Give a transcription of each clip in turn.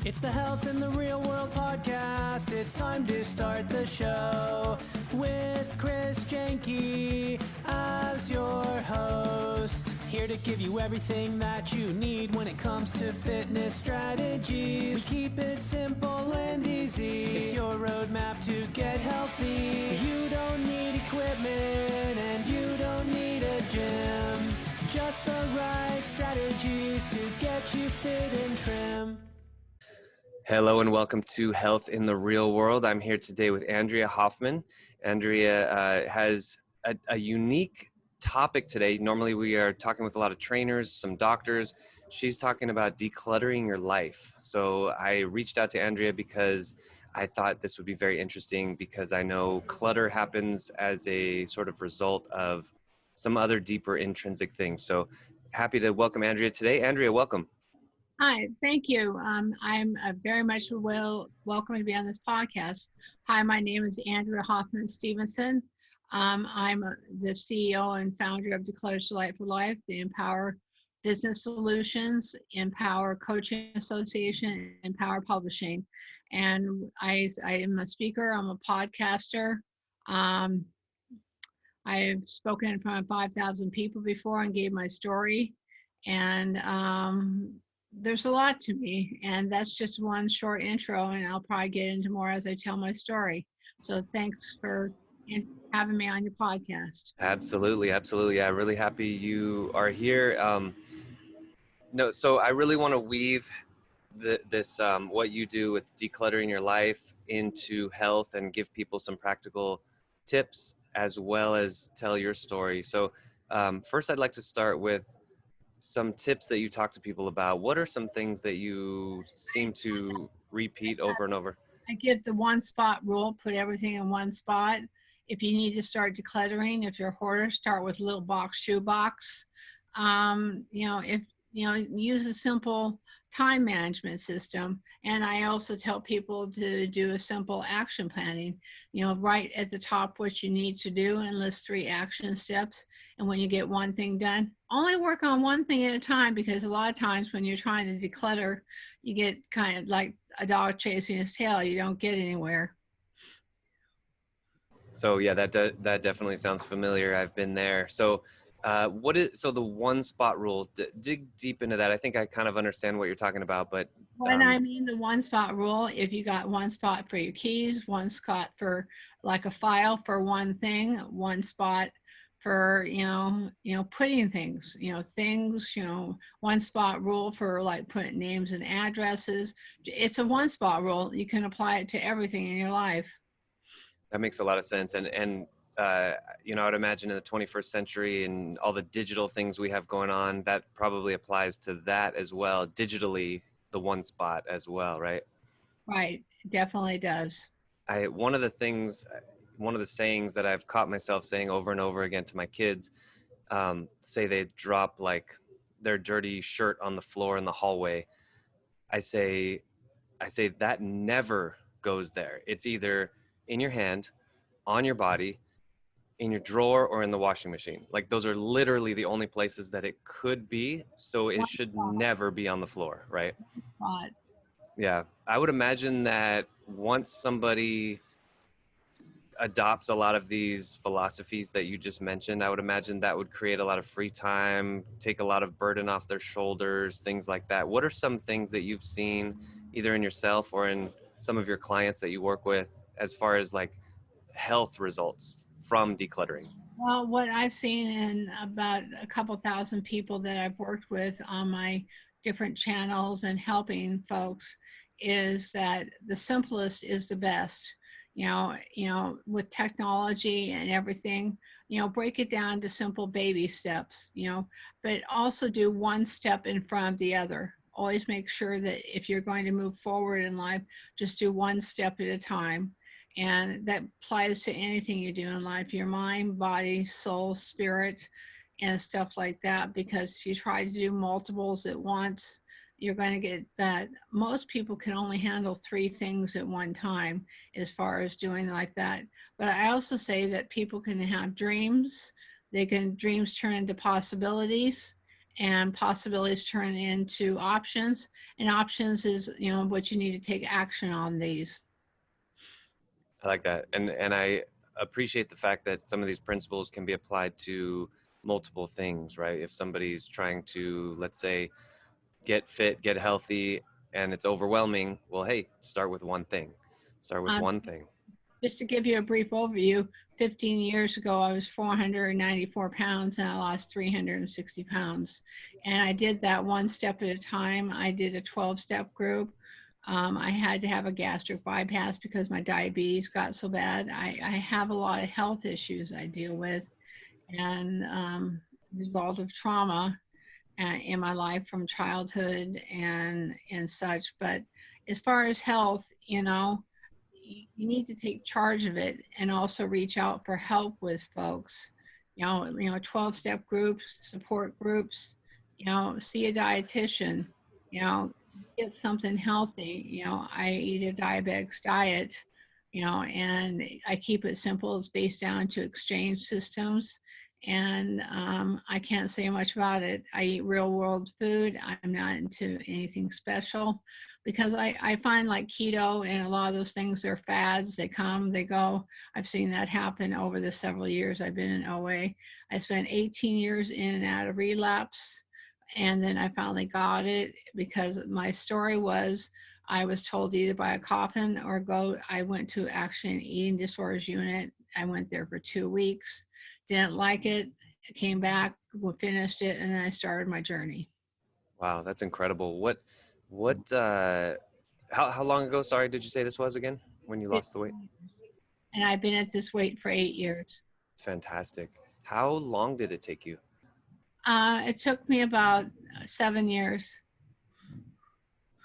It's the Health in the Real World podcast. It's time to start the show with Chris Janke as your host. Here to give you everything that you need when it comes to fitness strategies. We keep it simple and easy. It's your roadmap to get healthy. You don't need equipment and you don't need a gym. Just the right strategies to get you fit and trim. Hello and welcome to Health in the Real World. I'm here today with Andrea Hoffman. Andrea has a unique topic today. Normally we are talking with a lot of trainers, some doctors. She's talking about decluttering your life. So I reached out to Andrea because I thought this would be very interesting because I know clutter happens as a sort of result of some other deeper intrinsic things. So happy to welcome Andrea today. Andrea, welcome. Hi, thank you. I'm very much welcome to be on this podcast. Hi, my name is Andrea Hoffman Stevenson. I'm the CEO and founder of De-Clutter for Life, the Empower Business Solutions, Empower Coaching Association, Empower Publishing. And I am a speaker, I'm a podcaster. I've spoken in front of 5,000 people before and gave my story. And there's a lot to me, and that's just one short intro, and I'll probably get into more as I tell my story. So thanks for having me on your podcast. Absolutely. Yeah, really happy you are here. So I really want to weave this what you do with decluttering your life into health and give people some practical tips as well as tell your story. So first I'd like to start with some tips that you talk to people about. What are some things that you seem to repeat over and over? I give the one spot rule, put everything in one spot. If you need to start decluttering, if you're a hoarder, start with a little shoebox. Use a simple time management system. And I also tell people to do a simple action planning, right at the top what you need to do and list 3 action steps. And when you get one thing done, only work on one thing at a time, because a lot of times when you're trying to declutter, you get kind of like a dog chasing his tail. You don't get anywhere. So yeah, that definitely sounds familiar. I've been there. So the one spot rule? Dig deep into that. I think I kind of understand what you're talking about, but when I mean the one spot rule, if you got one spot for your keys, one spot for like a file for one thing, one spot for putting things, one spot rule for like putting names and addresses. It's a one spot rule. You can apply it to everything in your life. That makes a lot of sense. And I would imagine in the 21st century and all the digital things we have going on, that probably applies to that as well. Digitally, the one spot as well, right? Right, definitely does. One of the sayings that I've caught myself saying over and over again to my kids, say they drop like their dirty shirt on the floor in the hallway. I say that never goes there. It's either in your hand, on your body, in your drawer, or in the washing machine. Like those are literally the only places that it could be. So it should never be on the floor, right? Yeah. I would imagine that once somebody adopts a lot of these philosophies that you just mentioned, I would imagine that would create a lot of free time, take a lot of burden off their shoulders, things like that. What are some things that you've seen either in yourself or in some of your clients that you work with as far as like health results from decluttering? Well, what I've seen in about a couple thousand people that I've worked with on my different channels and helping folks is that the simplest is the best. With technology and everything, break it down to simple baby steps, but also do one step in front of the other. Always make sure that if you're going to move forward in life, just do one step at a time. And that applies to anything you do in life, your mind, body, soul, spirit, and stuff like that. Because if you try to do multiples at once, you're going to get that. Most people can only handle 3 things at one time as far as doing like that. But I also say that people can have dreams. Dreams turn into possibilities. and possibilities turn into options, and options is, what you need to take action on these. I like that. And I appreciate the fact that some of these principles can be applied to multiple things, right? If somebody's trying to, let's say, get fit, get healthy, and it's overwhelming, well, hey, start with one thing. Start with Um, one thing. just to give you a brief overview, 15 years ago, I was 494 pounds and I lost 360 pounds. And I did that one step at a time. I did a 12-step group. I had to have a gastric bypass because my diabetes got so bad. I have a lot of health issues I deal with, and result of trauma in my life from childhood and such. But as far as health, you need to take charge of it and also reach out for help with folks. 12-step groups, support groups, see a dietitian, get something healthy. I eat a diabetic diet, and I keep it simple. It's based down to exchange systems. And I can't say much about it. I eat real world food. I'm not into anything special, because I find like keto and a lot of those things, they're fads. They come, they go. I've seen that happen over the several years I've been in OA. I spent 18 years in and out of relapse. And then I finally got it because my story was I was told either buy a coffin or go. I went to actually an eating disorders unit. I went there for 2 weeks, didn't like it, came back, finished it, and then I started my journey. Wow, that's incredible. How long ago, sorry, did you say this was again, when you lost the weight? And I've been at this weight for 8 years. It's fantastic. How long did it take you? It took me about 7 years.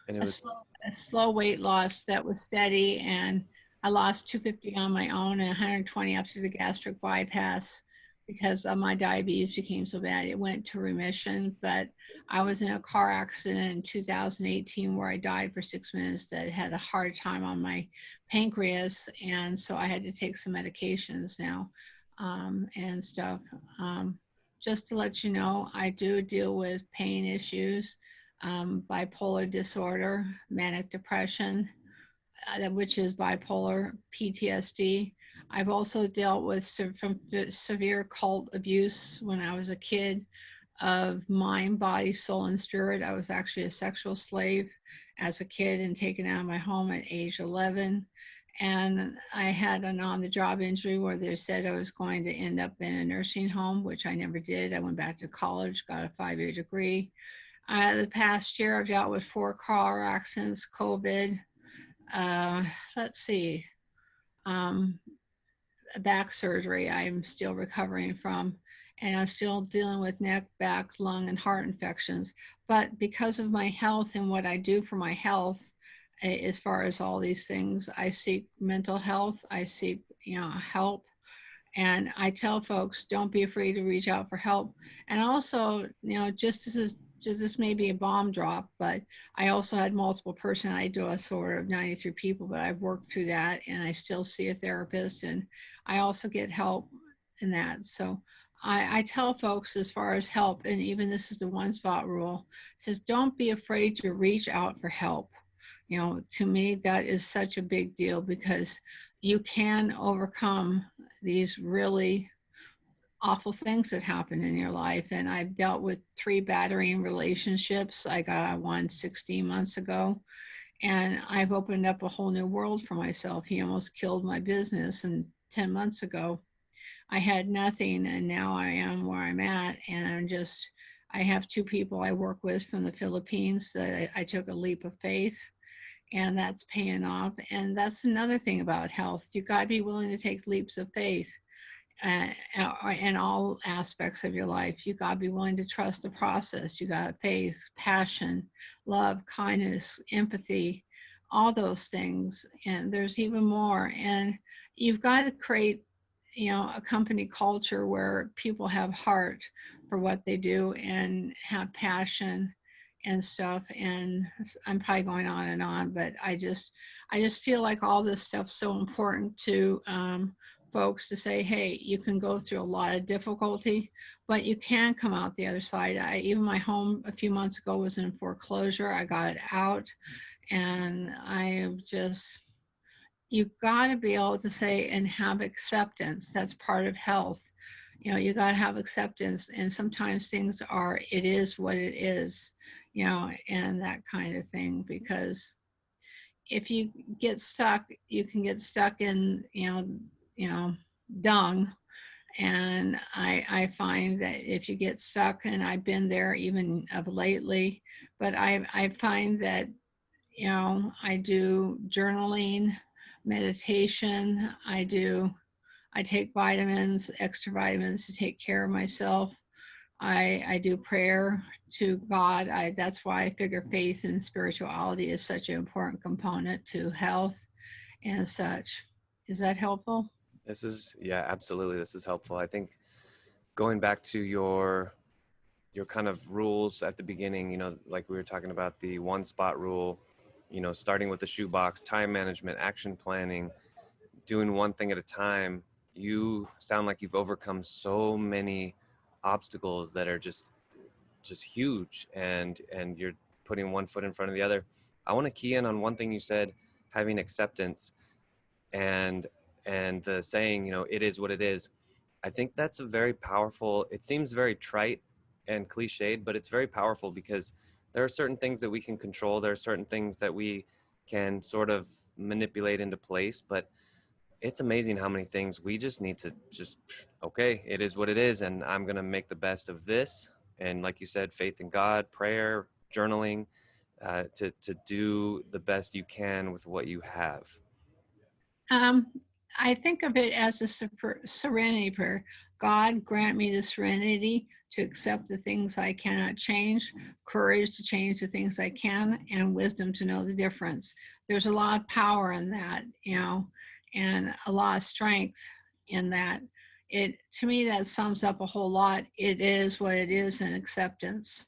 And it A was, slow weight loss that was steady, and I lost 250 on my own and 120 after the gastric bypass because my diabetes became so bad. It went to remission, but I was in a car accident in 2018 where I died for 6 minutes that had a hard time on my pancreas, and so I had to take some medications now and stuff. Just to let you know, I do deal with pain issues, bipolar disorder, manic depression, which is bipolar, PTSD. I've also dealt with severe cult abuse when I was a kid of mind, body, soul, and spirit. I was actually a sexual slave as a kid and taken out of my home at age 11. And I had an on-the-job injury where they said I was going to end up in a nursing home, which I never did. I went back to college, got a 5-year degree. The past year, I've dealt with 4 car accidents, COVID. Let's see, back surgery I'm still recovering from, and I'm still dealing with neck, back, lung, and heart infections. But because of my health and what I do for my health, as far as all these things, I seek mental health, I seek, help. And I tell folks, don't be afraid to reach out for help. And also, this may be a bomb drop, but I also had multiple personality disorder of 93 people, but I've worked through that and I still see a therapist, and I also get help in that. So I tell folks, as far as help, and even this is the one spot rule, says don't be afraid to reach out for help. To me, that is such a big deal, because you can overcome these really awful things that happen in your life. And I've dealt with 3 battering relationships. I got one 16 months ago, and I've opened up a whole new world for myself. He almost killed my business, and 10 months ago I had nothing, and now I am where I'm at. And I have 2 people I work with from the Philippines that I took a leap of faith, and that's paying off. And that's another thing about health. You got to be willing to take leaps of faith in all aspects of your life. You got to be willing to trust the process. You got faith, passion, love, kindness, empathy, all those things. And there's even more. And you've got to create, a company culture where people have heart for what they do and have passion and stuff. And I'm probably going on and on, but I just feel like all this stuff's so important to folks to say, hey, you can go through a lot of difficulty, but you can come out the other side. Even my home a few months ago was in foreclosure. I got it out, and you've got to be able to say and have acceptance. That's part of health. You got to have acceptance. And sometimes things are, it is what it is, and that kind of thing. Because if you get stuck, you can get stuck in, dung. And I find that if you get stuck, and I've been there even of lately, but I find that, I do journaling, meditation. I take vitamins, extra vitamins to take care of myself. I do prayer to God. That's why I figure faith and spirituality is such an important component to health and such. Is that helpful? Yeah, absolutely. This is helpful. I think going back to your kind of rules at the beginning, like we were talking about the one spot rule, starting with the shoebox, time management, action planning, doing one thing at a time. You sound like you've overcome so many obstacles that are just huge, and you're putting one foot in front of the other. I want to key in on one thing you said, having acceptance, and the saying, it is what it is. I think that's a very powerful, it seems very trite and cliched, but it's very powerful, because there are certain things that we can control. There are certain things that we can sort of manipulate into place, but it's amazing how many things we just need to okay, it is what it is, and I'm going to make the best of this. And like you said, faith in God, prayer, journaling, to do the best you can with what you have. Um, I think of it as a serenity prayer. God, grant me the serenity to accept the things I cannot change, courage to change the things I can, and wisdom to know the difference. There's a lot of power in that, and a lot of strength in that. To me, that sums up a whole lot. It is what it is, and acceptance.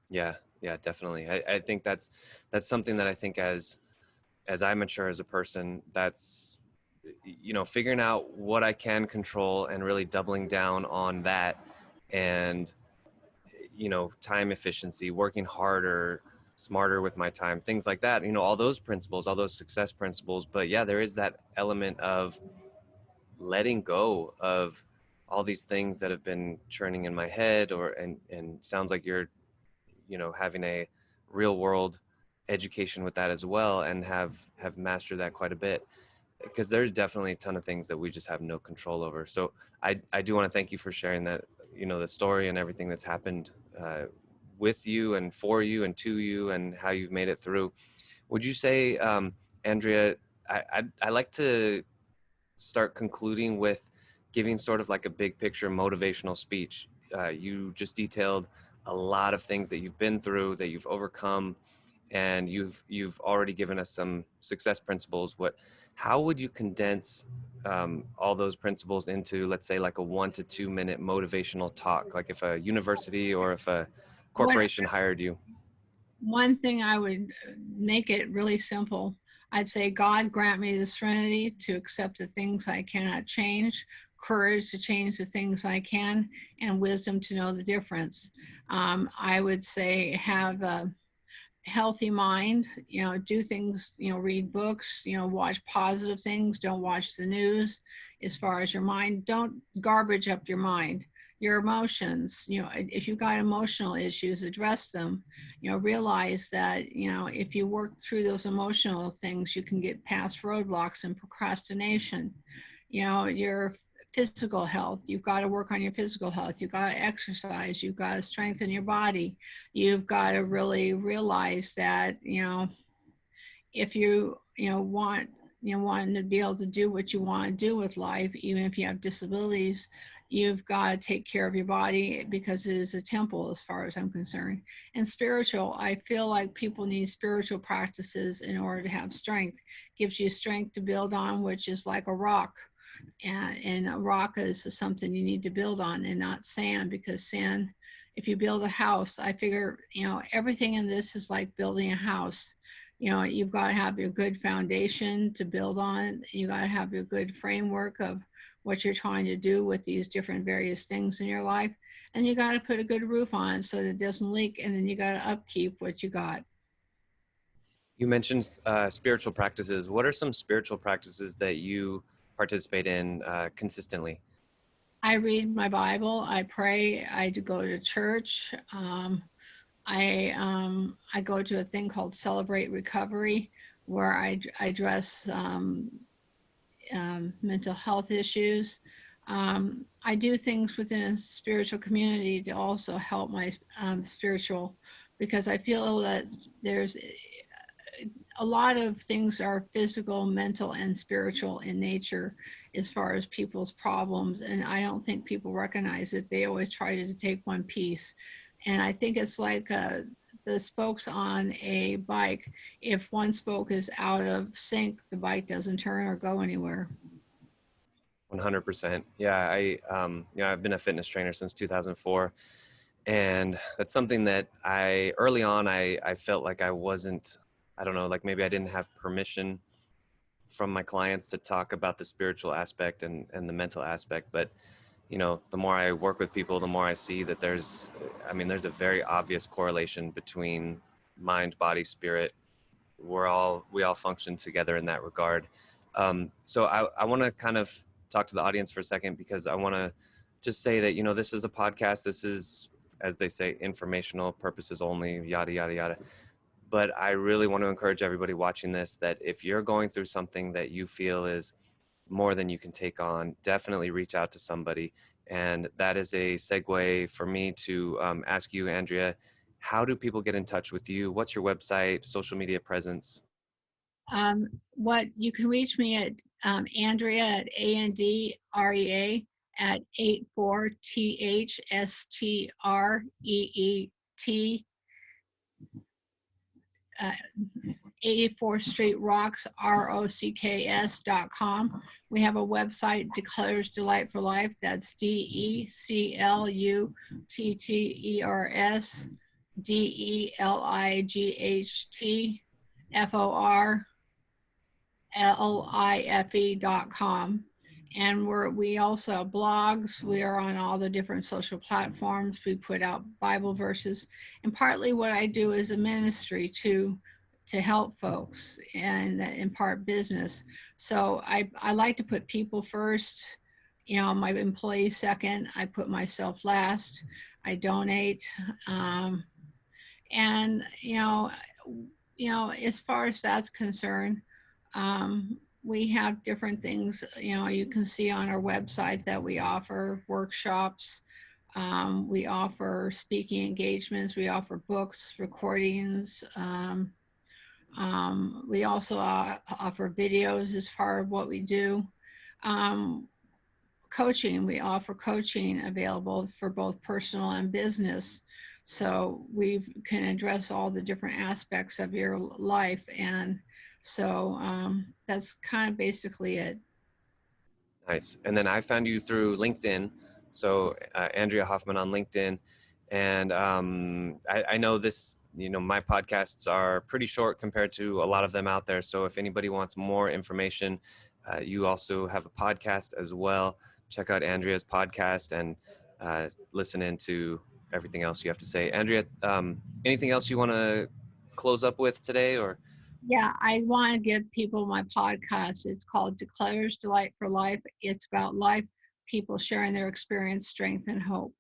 Yeah, definitely. I think that's something that I think as I mature as a person, that's, figuring out what I can control and really doubling down on that. And, time efficiency, working harder, smarter with my time, things like that, all those principles, all those success principles. But yeah, there is that element of letting go of all these things that have been churning in my head, and sounds like you're, having a real world education with that as well, and have mastered that quite a bit, because there's definitely a ton of things that we just have no control over. So I do want to thank you for sharing that, the story and everything that's happened with you and for you and to you, and how you've made it through. Would you say, Andrea, I like to start concluding with giving sort of like a big picture motivational speech. You just detailed a lot of things that you've been through, that you've overcome, and you've already given us some success principles. How would you condense all those principles into, let's say, like a 1 to 2 minute motivational talk? Like if a university or if a corporation hired you. One thing I would make it really simple. I'd say, God, grant me the serenity to accept the things I cannot change, courage to change the things I can, and wisdom to know the difference. I would say, have a healthy mind, do things, read books, watch positive things, don't watch the news. As far as your mind, don't garbage up your mind. Your emotions, if you've got emotional issues, address them. Realize that, if you work through those emotional things, you can get past roadblocks and procrastination. Your physical health, you've got to work on your physical health. You've got to exercise. You've got to strengthen your body. You've got to really realize that, if you, want to be able to do what you want to do with life, even if you have disabilities, you've got to take care of your body, because it is a temple as far as I'm concerned. And spiritual, I feel like people need spiritual practices in order to have strength. Gives you strength to build on, which is like a rock. And a rock is something you need to build on, and not sand, because sand, if you build a house, I figure, everything in this is like building a house. You've got to have your good foundation to build on. You got to have your good framework of what you're trying to do with these different various things in your life. And you got to put a good roof on it so that it doesn't leak. And then you got to upkeep what you got. You mentioned spiritual practices. What are some spiritual practices that you participate in consistently? I read my Bible. I pray. I go to church. I go to a thing called Celebrate Recovery, where I address mental health issues. I do things within a spiritual community to also help my spiritual, because I feel that there's a lot of things are physical, mental, and spiritual in nature as far as people's problems. And I don't think people recognize it. They always try to take one piece. And I think it's like the spokes on a bike. If one spoke is out of sync, the bike doesn't turn or go anywhere. 100%. Yeah, I've been a fitness trainer since 2004. And that's something that early on, I felt like I wasn't, I don't know, like maybe I didn't have permission from my clients to talk about the spiritual aspect and the mental aspect. But, the more I work with people, the more I see that there's a very obvious correlation between mind, body, spirit. We all function together in that regard. So I want to kind of talk to the audience for a second, because I want to just say that, this is a podcast. This is, as they say, informational purposes only, yada, yada, yada. But I really want to encourage everybody watching this that if you're going through something that you feel is more than you can take on, definitely reach out to somebody. And that is a segue for me to ask you, Andrea, how do people get in touch with you? What's your website, social media presence? What you can reach me at Andrea at ANDREA at 84THSTREET 84th Street Rocks ROCKS.com. We have a website, Declutters Delight for Life. That's DECLUTTERS DELIGHTFORLIFE.com. And we also have blogs. We are on all the different social platforms. We put out Bible verses. And partly what I do is a ministry to help folks and impart business. So I like to put people first, my employees second. I put myself last. I donate. And, as far as that's concerned, we have different things, you can see on our website that we offer workshops. We offer speaking engagements. We offer books, recordings. We also offer videos as part of what we do. Coaching, we offer coaching available for both personal and business. So we can address all the different aspects of your life. And so that's kind of basically it. Nice. And then I found you through LinkedIn. So Andrea Hoffman on LinkedIn. And I know this, my podcasts are pretty short compared to a lot of them out there. So if anybody wants more information, you also have a podcast as well. Check out Andrea's podcast and listen into everything else you have to say. Andrea, anything else you want to close up with today, or? Yeah, I want to give people my podcast. It's called Declutters Delight for Life. It's about life, people sharing their experience, strength, and hope.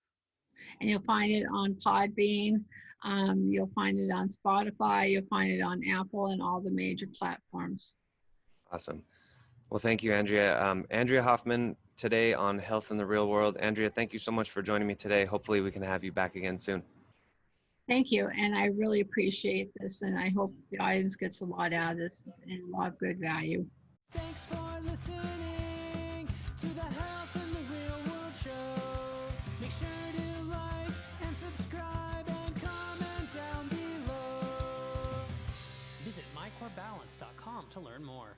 And you'll find it on Podbean. You'll find it on Spotify. You'll find it on Apple and all the major platforms. Awesome. Well, thank you, Andrea. Andrea Hoffman today on Health in the Real World. Andrea, thank you so much for joining me today. Hopefully we can have you back again soon. Thank you. And I really appreciate this. And I hope the audience gets a lot out of this and a lot of good value. Thanks for listening to the Health in the Real World show. Make sure to like and subscribe and comment down below. Visit mycorebalance.com to learn more.